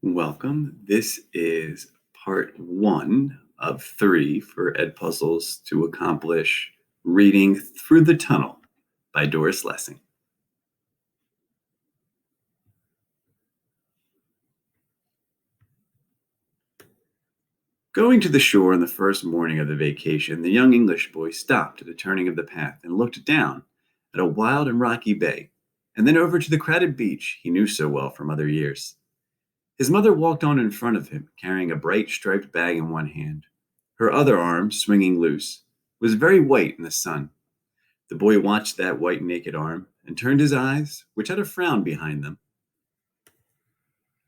Welcome. This is part one of three for EdPuzzles to accomplish reading Through the Tunnel by Doris Lessing. Going to the shore on the first morning of the vacation, the young English boy stopped at a turning of the path and looked down at a wild and rocky bay, and then over to the crowded beach he knew so well from other years. His mother walked on in front of him, carrying a bright striped bag in one hand. Her other arm, swinging loose, was very white in the sun. The boy watched that white naked arm and turned his eyes, which had a frown behind them,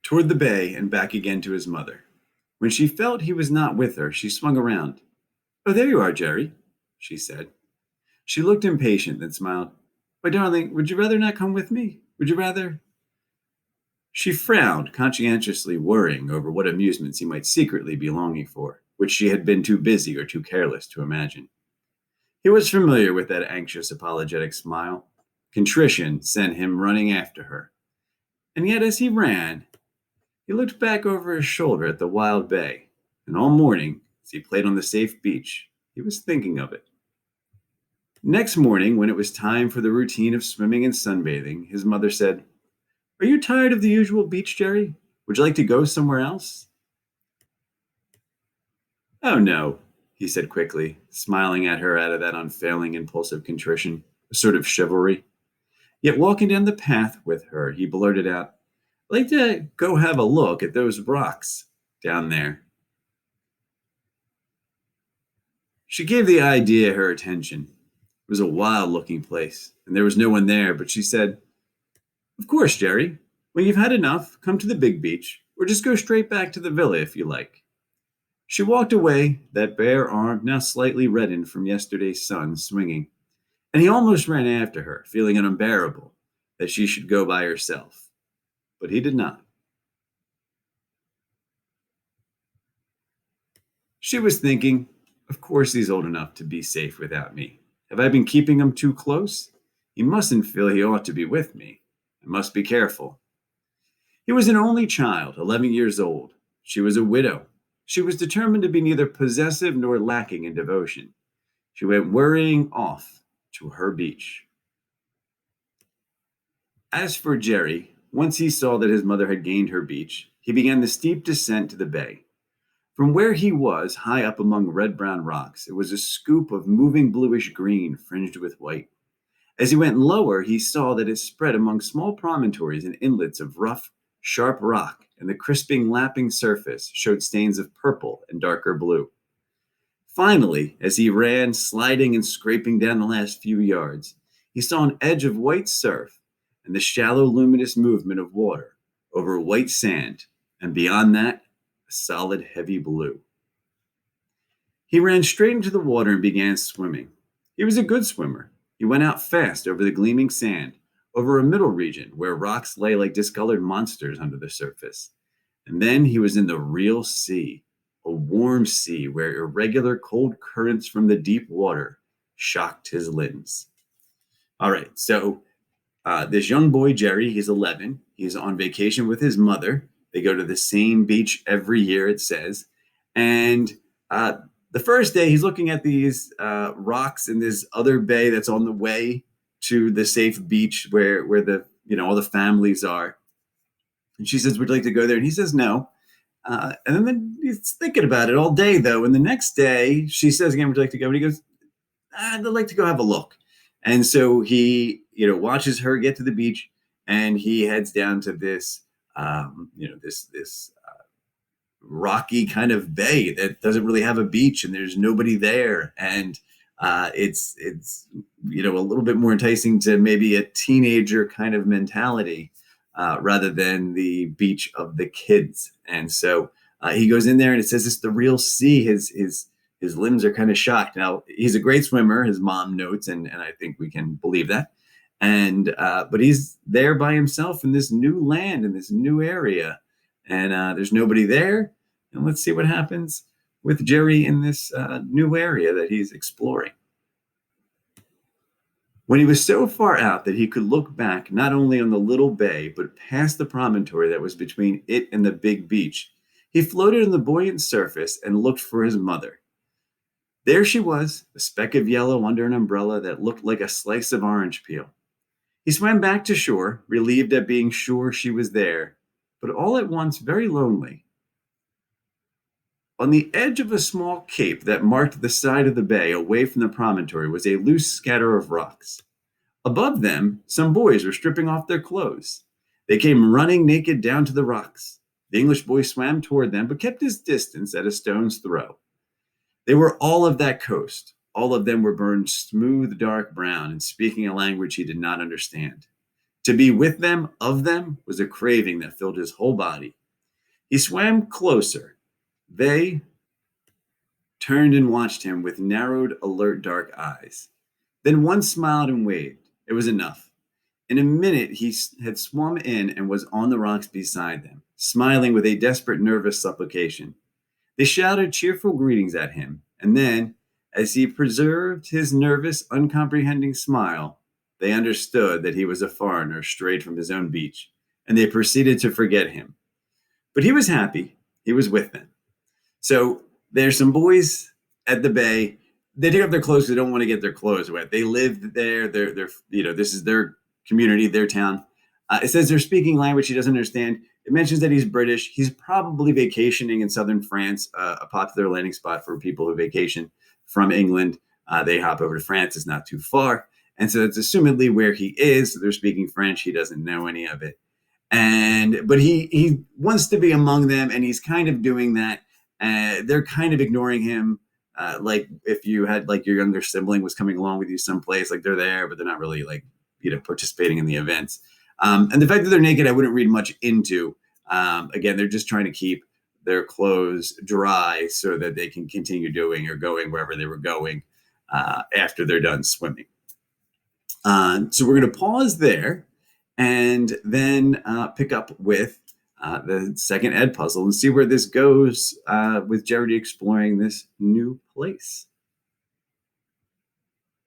toward the bay and back again to his mother. When she felt he was not with her, she swung around. "Oh, there you are, Jerry," she said. She looked impatient, then smiled. "Why, darling, would you rather not come with me? Would you rather?" She frowned, conscientiously worrying over what amusements he might secretly be longing for, which she had been too busy or too careless to imagine. He was familiar with that anxious, apologetic smile. Contrition sent him running after her. And yet, as he ran, he looked back over his shoulder at the wild bay, and all morning, as he played on the safe beach, he was thinking of it. Next morning, when it was time for the routine of swimming and sunbathing, his mother said, "Are you tired of the usual beach, Jerry? Would you like to go somewhere else?" "Oh, no," he said quickly, smiling at her out of that unfailing impulsive contrition, a sort of chivalry. Yet walking down the path with her, he blurted out, "I'd like to go have a look at those rocks down there." She gave the idea her attention. It was a wild-looking place, and there was no one there, but she said, "Of course, Jerry. When you've had enough, come to the big beach, or just go straight back to the villa if you like." She walked away, that bare arm now slightly reddened from yesterday's sun swinging, and he almost ran after her, feeling it unbearable that she should go by herself. But he did not. She was thinking, "Of course he's old enough to be safe without me. Have I been keeping him too close? He mustn't feel he ought to be with me. I must be careful." He was an only child, 11 years old. She was a widow. She was determined to be neither possessive nor lacking in devotion. She went worrying off to her beach. As for Jerry, once he saw that his mother had gained her beach, he began the steep descent to the bay. From where he was, high up among red-brown rocks, it was a scoop of moving bluish green fringed with white. As he went lower, he saw that it spread among small promontories and inlets of rough, sharp rock, and the crisping, lapping surface showed stains of purple and darker blue. Finally, as he ran, sliding and scraping down the last few yards, he saw an edge of white surf and the shallow, luminous movement of water over white sand, and beyond that, a solid, heavy blue. He ran straight into the water and began swimming. He was a good swimmer. He went out fast over the gleaming sand, over a middle region where rocks lay like discolored monsters under the surface. And then he was in the real sea, a warm sea where irregular cold currents from the deep water shocked his limbs. All right, so this young boy, Jerry, he's 11. He's on vacation with his mother. They go to the same beach every year, it says. And the first day, he's looking at these rocks in this other bay that's on the way to the safe beach where the all the families are. And she says, "Would you like to go there?" And he says, "No." And then he's thinking about it all day, though. And the next day, she says again, "Would you like to go?" And he goes, "I'd like to go have a look." And so he, watches her get to the beach, and he heads down to this, this rocky kind of bay that doesn't really have a beach, and there's nobody there. And it's a little bit more enticing to maybe a teenager kind of mentality rather than the beach of the kids. And so he goes in there, and it says it's the real sea. His limbs are kind of shocked. Now, he's a great swimmer, his mom notes, and I think we can believe that. And but he's there by himself in this new land, in this new area, and there's nobody there. And let's see what happens with Jerry in this new area that he's exploring. When he was so far out that he could look back not only on the little bay, but past the promontory that was between it and the big beach, he floated on the buoyant surface and looked for his mother. There she was, a speck of yellow under an umbrella that looked like a slice of orange peel. He swam back to shore, relieved at being sure she was there, but all at once very lonely. On the edge of a small cape that marked the side of the bay away from the promontory was a loose scatter of rocks. Above them, some boys were stripping off their clothes. They came running naked down to the rocks. The English boy swam toward them, but kept his distance at a stone's throw. They were all of that coast. All of them were burned smooth, dark brown and speaking a language he did not understand. To be with them, of them, was a craving that filled his whole body. He swam closer. They turned and watched him with narrowed, alert, dark eyes. Then one smiled and waved. It was enough. In a minute, he had swum in and was on the rocks beside them, smiling with a desperate, nervous supplication. They shouted cheerful greetings at him, and then, as he preserved his nervous, uncomprehending smile, they understood that he was a foreigner strayed from his own beach, and they proceeded to forget him. But he was happy. He was with them. So there's some boys at the bay. They take off their clothes because they don't want to get their clothes wet. They live there. They're this is their community, their town. It says they're speaking language he doesn't understand. It mentions that he's British. He's probably vacationing in southern France, a popular landing spot for people who vacation from England. They hop over to France. It's not too far. And so that's assumedly where he is. So they're speaking French. He doesn't know any of it. But he wants to be among them, and he's kind of doing that. They're kind of ignoring him. Like if you had like your younger sibling was coming along with you someplace, like they're there, but they're not really like, participating in the events. And the fact that they're naked, I wouldn't read much into. Again, they're just trying to keep their clothes dry so that they can continue doing or going wherever they were going after they're done swimming. So we're going to pause there and then pick up with the second Ed puzzle and see where this goes with Jerry exploring this new place.